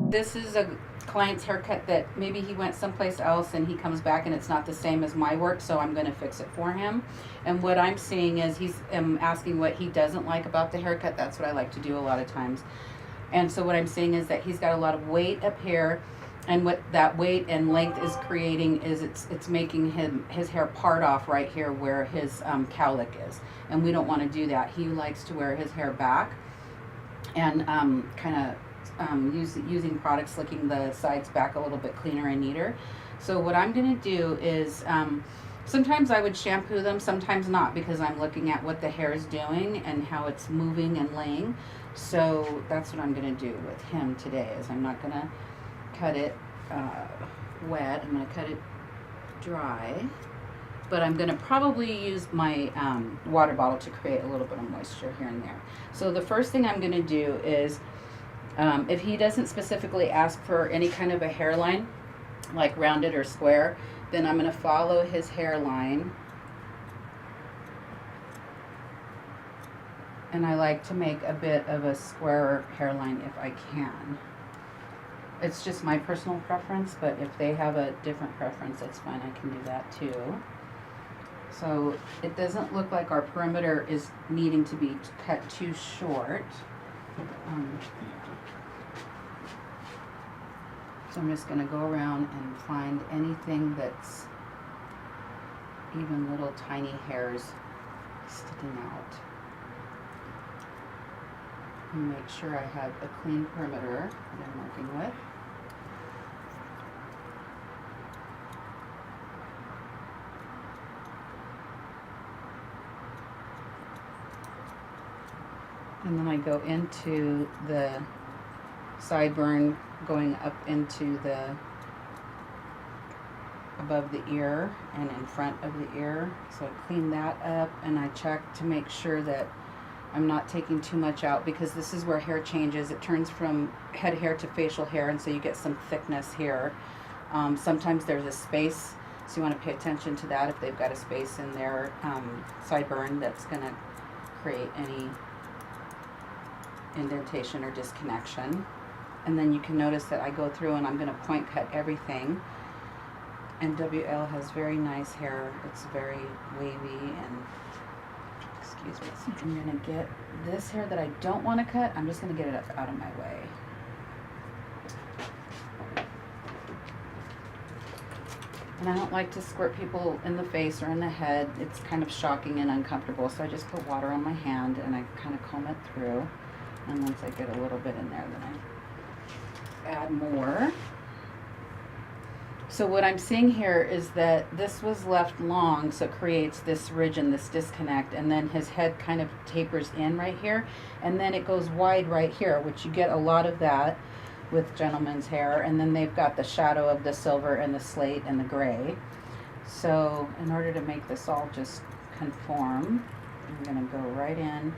This is a client's haircut that maybe he went someplace else and he comes back and it's not the same as my work, so I'm going to fix it for him. And what I'm seeing is he's asking what he doesn't like about the haircut. That's what I like to do a lot of times. And so what I'm seeing is that he's got a lot of weight up here, and what that weight and length is creating is it's making his hair part off right here where his cowlick is, and we don't want to do that. He likes to wear his hair back and kind of using products, slicking the sides back a little bit cleaner and neater. So what I'm going to do is sometimes I would shampoo them, sometimes not, because I'm looking at what the hair is doing and how it's moving and laying. So that's what I'm going to do with him today. Is I'm not going to cut it wet. I'm going to cut it dry, but I'm going to probably use my water bottle to create a little bit of moisture here and there. So the first thing I'm going to do is if he doesn't specifically ask for any kind of a hairline, like rounded or square, then I'm going to follow his hairline. And I like to make a bit of a squarer hairline if I can. It's just my personal preference, but if they have a different preference, that's fine. I can do that too. So it doesn't look like our perimeter is needing to be cut too short. So I'm just going to go around and find anything that's even little tiny hairs sticking out. And make sure I have a clean perimeter that I'm working with. And then I go into the sideburn, going up into the above the ear and in front of the ear. So I clean that up and I check to make sure that I'm not taking too much out, because this is where hair changes. It turns from head hair to facial hair, and so you get some thickness here. Sometimes there's a space, so you want to pay attention to that if they've got a space in their sideburn that's going to create any indentation or disconnection. And then you can notice that I go through and I'm going to point cut everything. And WL has very nice hair. It's very wavy and, excuse me, so I'm going to get this hair that I don't want to cut. I'm just going to get it out of my way. And I don't like to squirt people in the face or in the head. It's kind of shocking and uncomfortable. So I just put water on my hand and I kind of comb it through. And once I get a little bit in there, then I add more. So what I'm seeing here is that this was left long, so it creates this ridge and this disconnect, and then his head kind of tapers in right here, and then it goes wide right here, which you get a lot of that with gentlemen's hair, and then they've got the shadow of the silver and the slate and the gray. So in order to make this all just conform, I'm going to go right in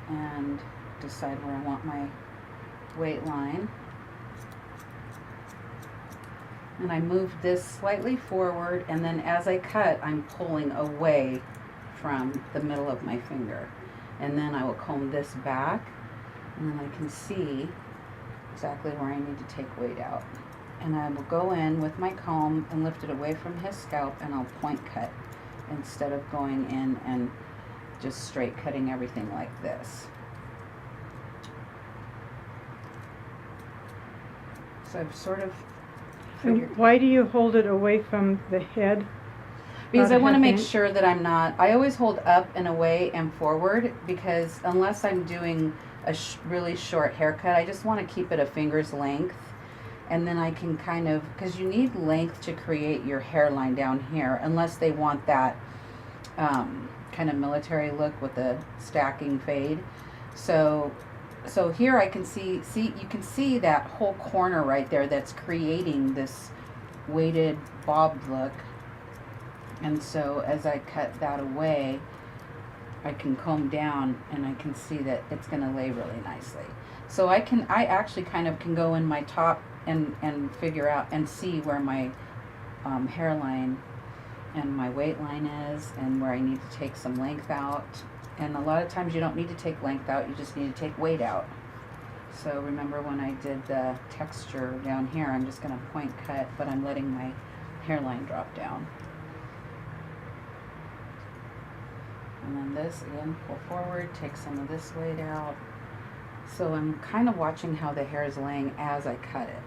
and decide where I want my weight line. And I move this slightly forward, and then as I cut, I'm pulling away from the middle of my finger. And then I will comb this back, and then I can see exactly where I need to take weight out. And I will go in with my comb and lift it away from his scalp, and I'll point cut instead of going in and just straight cutting everything like this. So I've sort of And why do you hold it away from the head? Because I want to make sure that I'm not, I always hold up and away and forward, because unless I'm doing a really short haircut, I just want to keep it a finger's length. And then I can kind of, because you need length to create your hairline down here, unless they want that kind of military look with the stacking fade. So here I can see you can see that whole corner right there that's creating this weighted bobbed look. And so as I cut that away, I can comb down and I can see that it's going to lay really nicely. So I actually kind of can go in my top and figure out and see where my hairline and my weight line is, and where I need to take some length out. And a lot of times you don't need to take length out, you just need to take weight out. So remember when I did the texture down here, I'm just going to point cut, but I'm letting my hairline drop down. And then this, again, pull forward, take some of this weight out. So I'm kind of watching how the hair is laying as I cut it.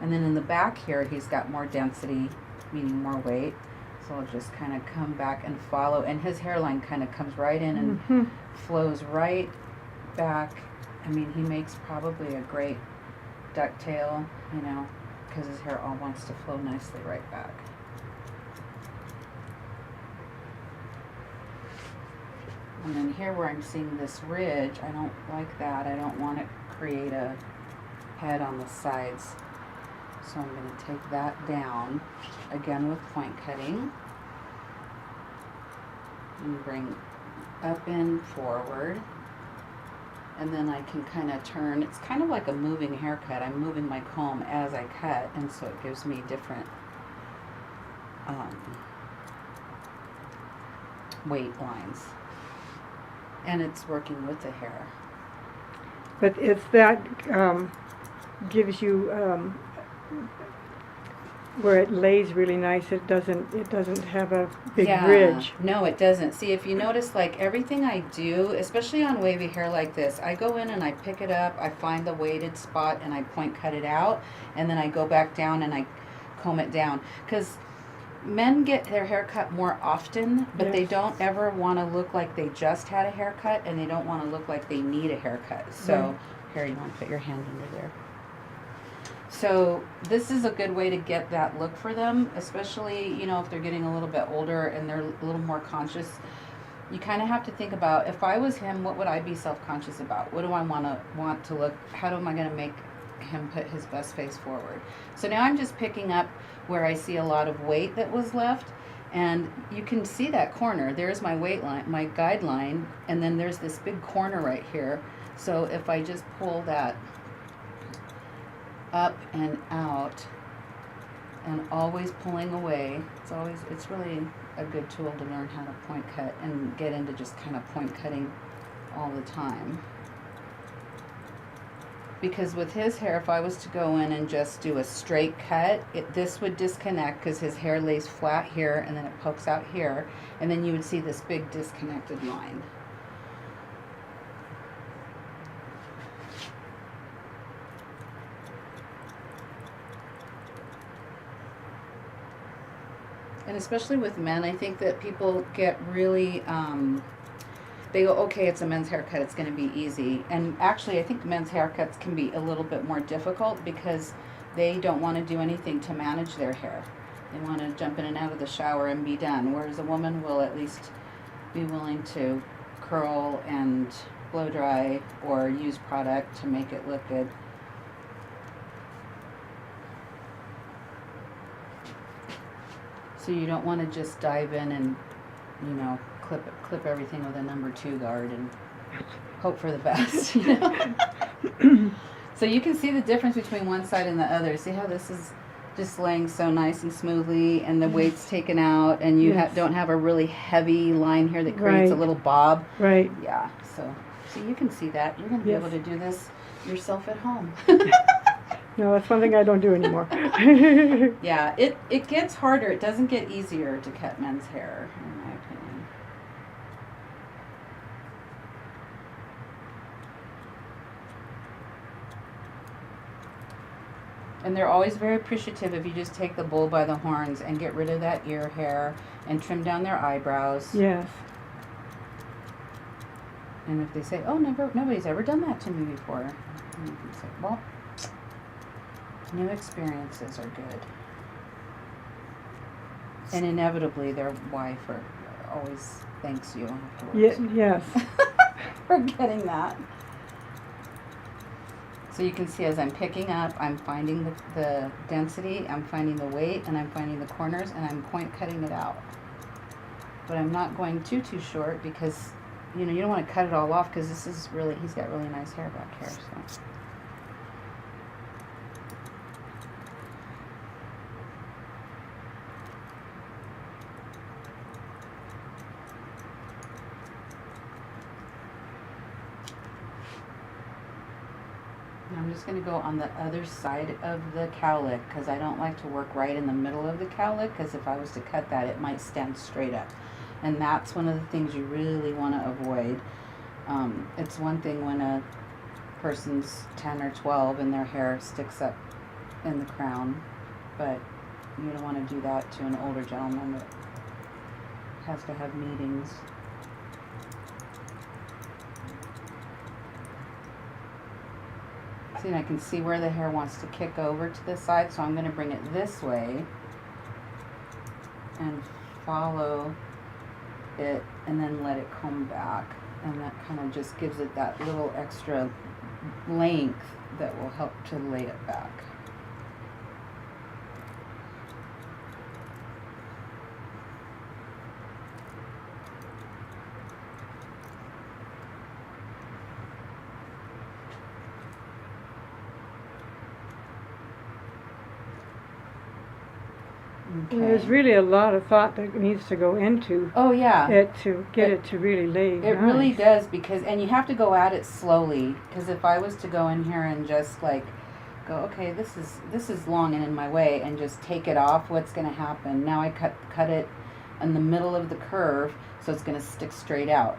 And then in the back here, he's got more density, meaning more weight. So I'll just kind of come back and follow. And his hairline kind of comes right in and flows right back. I mean, he makes probably a great ducktail, you know, because his hair all wants to flow nicely right back. And then here where I'm seeing this ridge, I don't like that. I don't want to create a head on the sides. So I'm going to take that down, again with point cutting. And bring up and forward. And then I can kind of turn. It's kind of like a moving haircut. I'm moving my comb as I cut, and so it gives me different weight lines. And it's working with the hair. But it's that gives you where it lays really nice. It doesn't have a big ridge. No, it doesn't. See, if you notice, like everything I do, especially on wavy hair like this, I go in and I pick it up, I find the weighted spot and I point cut it out, and then I go back down and I comb it down. Because men get their hair cut more often, but they don't ever want to look like they just had a haircut, and they don't want to look like they need a haircut. So here, you want to put your hand under there. So this is a good way to get that look for them, especially, you know, if they're getting a little bit older and they're a little more conscious. You kind of have to think about, if I was him, what would I be self-conscious about? What do I want to look? How am I going to make him put his best face forward? So now I'm just picking up where I see a lot of weight that was left, and you can see that corner. There's my weight line, my guideline, and then there's this big corner right here. So if I just pull that up and out and always pulling away, it's really a good tool to learn how to point cut and get into just kind of point cutting all the time. Because with his hair, if I was to go in and just do a straight cut, this would disconnect because his hair lays flat here and then it pokes out here, and then you would see this big disconnected line. And especially with men, I think that people get really, they go, okay, it's a men's haircut, it's going to be easy. And actually, I think men's haircuts can be a little bit more difficult because they don't want to do anything to manage their hair. They want to jump in and out of the shower and be done, whereas a woman will at least be willing to curl and blow dry or use product to make it look good. So you don't want to just dive in and, you know, clip everything with a number 2 guard and hope for the best, you know? So you can see the difference between one side and the other. See how this is just laying so nice and smoothly, and the weight's taken out, and you don't have a really heavy line here that creates a little bob. Right. Yeah, so you can see that. You're going to be able to do this yourself at home. No, that's one thing I don't do anymore. Yeah, it gets harder. It doesn't get easier to cut men's hair, in my opinion. And they're always very appreciative if you just take the bull by the horns and get rid of that ear hair and trim down their eyebrows. Yes. And if they say, oh, nobody's ever done that to me before, and you can say, well, new experiences are good. And inevitably their wife always thanks you afterwards. Yes. For getting that. So you can see as I'm picking up, I'm finding the density, I'm finding the weight, and I'm finding the corners, and I'm point cutting it out. But I'm not going too short because, you know, you don't want to cut it all off because this is really, he's got really nice hair back here. So. I'm just going to go on the other side of the cowlick because I don't like to work right in the middle of the cowlick, because if I was to cut that, it might stand straight up. And that's one of the things you really want to avoid. It's one thing when a person's 10 or 12 and their hair sticks up in the crown, but you don't want to do that to an older gentleman that has to have meetings. See, and I can see where the hair wants to kick over to the side, so I'm going to bring it this way and follow it and then let it comb back, and that kind of just gives it that little extra length that will help to lay it back. And there's really a lot of thought that needs to go into Oh yeah, it to get it to really lay it nice. really does, because, and you have to go at it slowly, because if I was to go in here and just like go, okay, this is long and in my way, and just take it off, what's going to happen? Now I cut it in the middle of the curve, so it's going to stick straight out.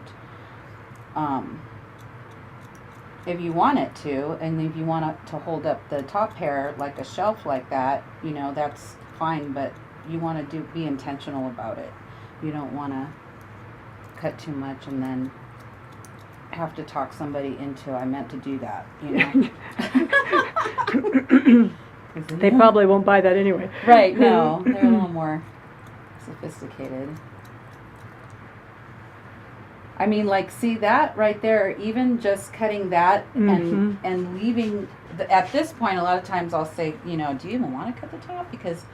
If you want it to, and if you want it to hold up the top hair like a shelf like that, you know, that's fine, but you want to be intentional about it. You don't want to cut too much and then have to talk somebody into, I meant to do that, you know. They probably won't buy that anyway. Right, no, they're a little more sophisticated. I mean, like, see that right there, even just cutting that and leaving, at this point, a lot of times I'll say, you know, do you even want to cut the top? Because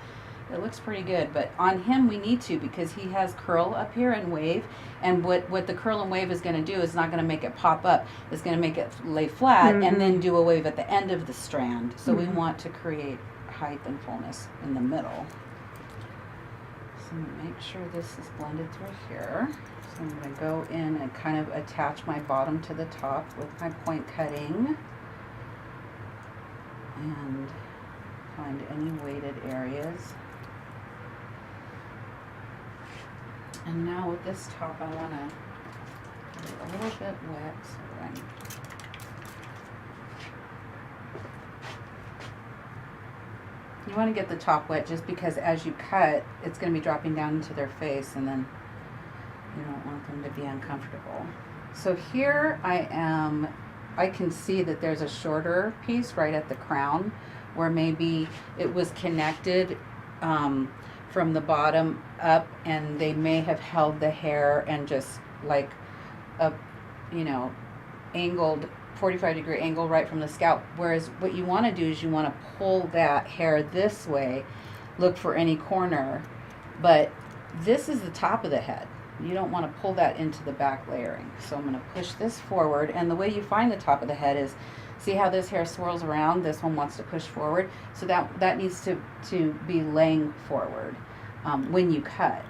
it looks pretty good. But on him, we need to, because he has curl up here and wave. And what the curl and wave is going to do is not going to make it pop up. It's going to make it lay flat and then do a wave at the end of the strand. So we want to create height and fullness in the middle. So make sure this is blended through here. So I'm going to go in and kind of attach my bottom to the top with my point cutting and find any weighted areas. And now with this top, I want to get it a little bit wet so that you want to get the top wet, just because as you cut, it's going to be dropping down into their face, and then you don't want them to be uncomfortable. So here I can see that there's a shorter piece right at the crown where maybe it was connected from the bottom up, and they may have held the hair and just like a, you know, angled 45-degree angle right from the scalp. Whereas what you want to do is you want to pull that hair this way, look for any corner, but this is the top of the head. You don't want to pull that into the back layering. So I'm going to push this forward, and the way you find the top of the head is, see how this hair swirls around? This one wants to push forward. So that needs to be laying forward when you cut.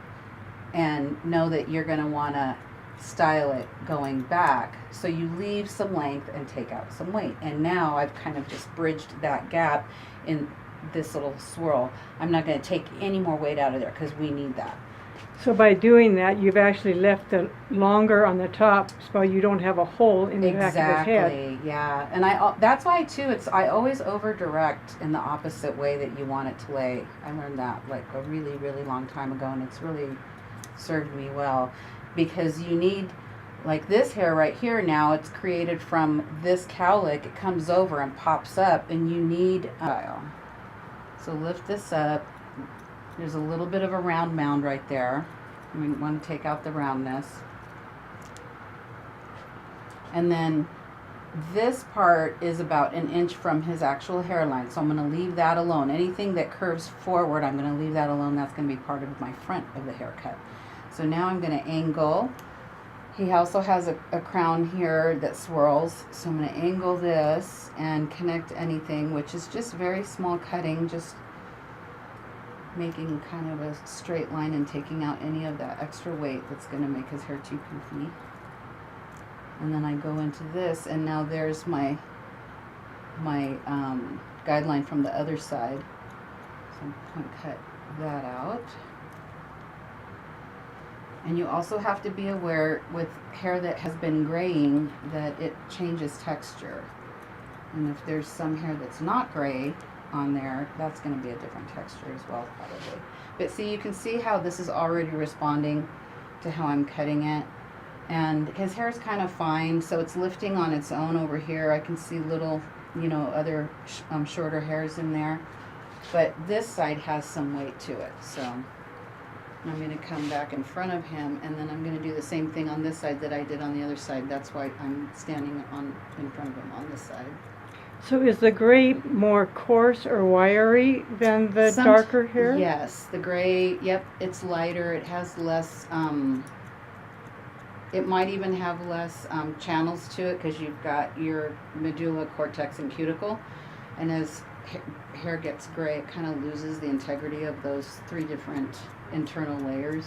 And know that you're going to want to style it going back. So you leave some length and take out some weight. And now I've kind of just bridged that gap in this little swirl. I'm not going to take any more weight out of there because we need that. So by doing that, you've actually left it longer on the top, so you don't have a hole in the back of his head. Exactly, yeah. And that's why too, I always over direct in the opposite way that you want it to lay. I learned that like a really, really long time ago, and it's really served me well, because you need, like this hair right here now, it's created from this cowlick. It comes over and pops up, and you need so lift this up. There's a little bit of a round mound right there. We want to take out the roundness. And then this part is about an inch from his actual hairline, so I'm going to leave that alone. Anything that curves forward, I'm going to leave that alone. That's going to be part of my front of the haircut. So now I'm going to angle. He also has a crown here that swirls, so I'm going to angle this and connect anything, which is just very small cutting, just making kind of a straight line and taking out any of that extra weight that's going to make his hair too poofy. And then I go into this, and now there's my my guideline from the other side. So I'm going to cut that out. And you also have to be aware with hair that has been graying that it changes texture. And if there's some hair that's not gray on there, that's going to be a different texture as well, probably. But see, you can see how this is already responding to how I'm cutting it. And his hair is kind of fine, so it's lifting on its own over here. I can see little, you know, other shorter hairs in there. But this side has some weight to it, so I'm going to come back in front of him, and then I'm going to do the same thing on this side that I did on the other side. That's why I'm standing in front of him on this side. So is the gray more coarse or wiry than the darker hair? Yes, the gray, yep, it's lighter. It has less, it might even have less channels to it because you've got your medulla, cortex, and cuticle. And as hair gets gray, it kind of loses the integrity of those three different internal layers.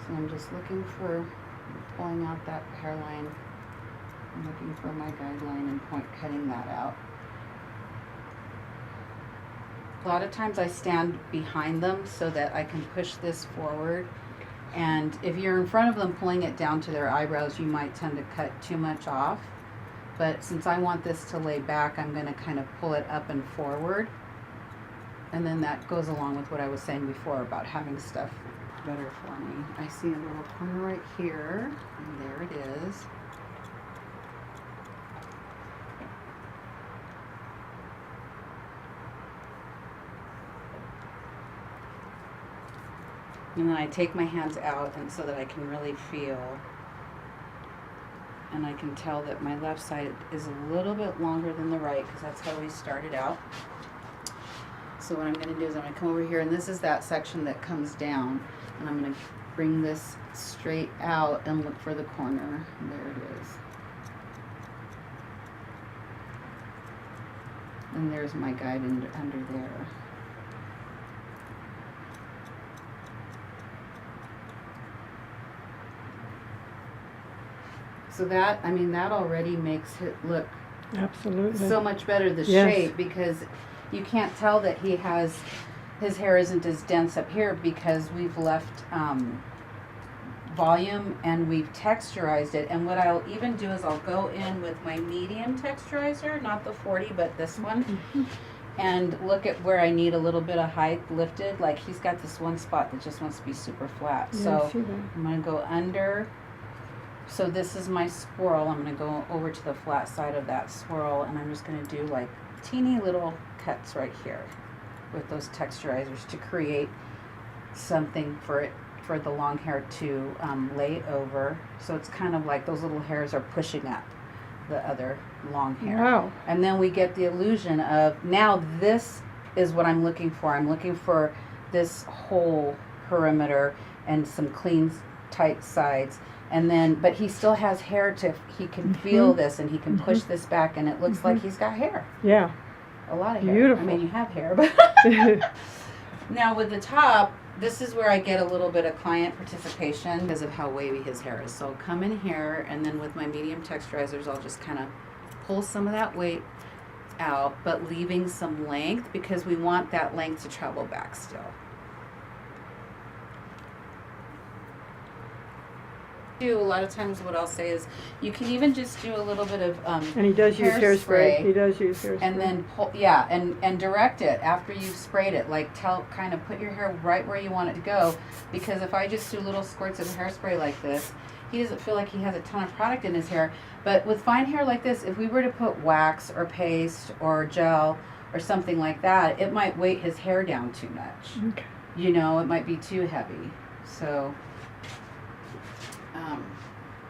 So I'm just looking for, pulling out that hairline. I'm looking for my guideline and cutting that out. A lot of times I stand behind them so that I can push this forward. And if you're in front of them pulling it down to their eyebrows, you might tend to cut too much off. But since I want this to lay back, I'm going to kind of pull it up and forward. And then that goes along with what I was saying before about having stuff better for me. I see a little corner right here, and there it is. And then I take my hands out and so that I can really feel. And I can tell that my left side is a little bit longer than the right because that's how we started out. So what I'm going to do is I'm going to come over here, and this is that section that comes down. And I'm going to bring this straight out and look for the corner. There it is. And there's my guide under there. So that, I mean, that already makes it look absolutely so much better, the yes. shape, because you can't tell that he has, his hair isn't as dense up here because we've left volume and we've texturized it. And what I'll even do is I'll go in with my medium texturizer, not the 40, but this one, and look at where I need a little bit of height lifted. Like he's got this one spot that just wants to be super flat. Yeah, so I see that. I'm going to go under. So this is my swirl. I'm going to go over to the flat side of that swirl, and I'm just going to do like teeny little cuts right here with those texturizers to create something for it, for the long hair to lay over. So it's kind of like those little hairs are pushing up the other long hair. Wow. And then we get the illusion of, now this is what I'm looking for. I'm looking for this whole perimeter and some clean, tight sides. And then, but he still has hair to, he can feel this and he can push this back, and it looks like he's got hair. Yeah. A lot of hair. Beautiful. I mean, you have hair, but now with the top, this is where I get a little bit of client participation because of how wavy his hair is. So I'll come in here, and then with my medium texturizers, I'll just kind of pull some of that weight out, but leaving some length because we want that length to travel back still. A lot of times what I'll say is you can even just do a little bit of and he does use hairspray. He does use hairspray. And then pull, yeah, and direct it after you've sprayed it. Like kind of put your hair right where you want it to go, because if I just do little squirts of hairspray like this, he doesn't feel like he has a ton of product in his hair. But with fine hair like this, if we were to put wax or paste or gel or something like that, it might weight his hair down too much. Okay. You know, it might be too heavy. So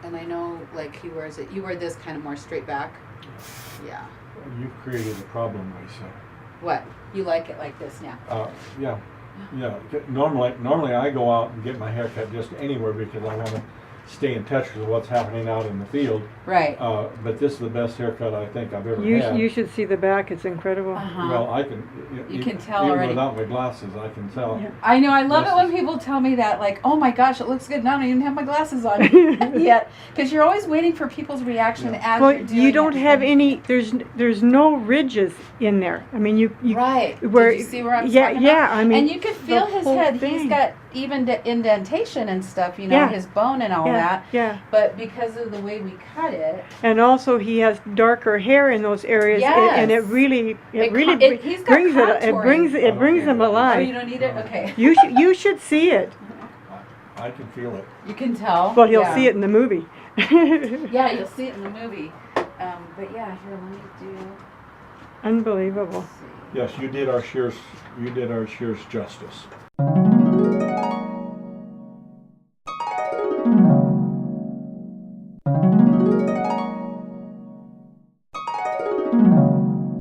and I know, like, he wears it. You wear this kind of more straight back. Yeah. You've created a problem, Lisa. What? You like it like this now? Yeah. Normally I go out and get my hair cut just anywhere because I want to stay in touch with what's happening out in the field. Right. But this is the best haircut I think I've ever You had. you should see the back. It's incredible. Well, I can. You can tell even already. without my glasses, I can tell. Yeah. I know. I love This it when is- people tell me that, like, "Oh my gosh, it looks good." Now I don't even have my glasses on yet, because you're always waiting for people's reaction as Well, you're doing you don't it. have any. There's no ridges in there. I mean, you Right. Where, Did you see where I'm yeah, talking yeah. about? I mean, And you could feel the his whole head. He's thing. got even indentation and stuff, you know, Yeah. his bone and all yeah, that. yeah. But because of the way we cut it, And also, he has darker hair in those areas, and it Yes. really, It really co- it- he's got brings it. It contouring. brings I it don't brings need them it. oh, alive. you don't need it. Okay. You should see it. I can feel it. You can tell. Well, you'll Yeah. see it in the movie. Yeah, you'll see it in the movie. But yeah, here, let me do. Unbelievable. Let's see. Yes, you did our shears. You did our shears justice.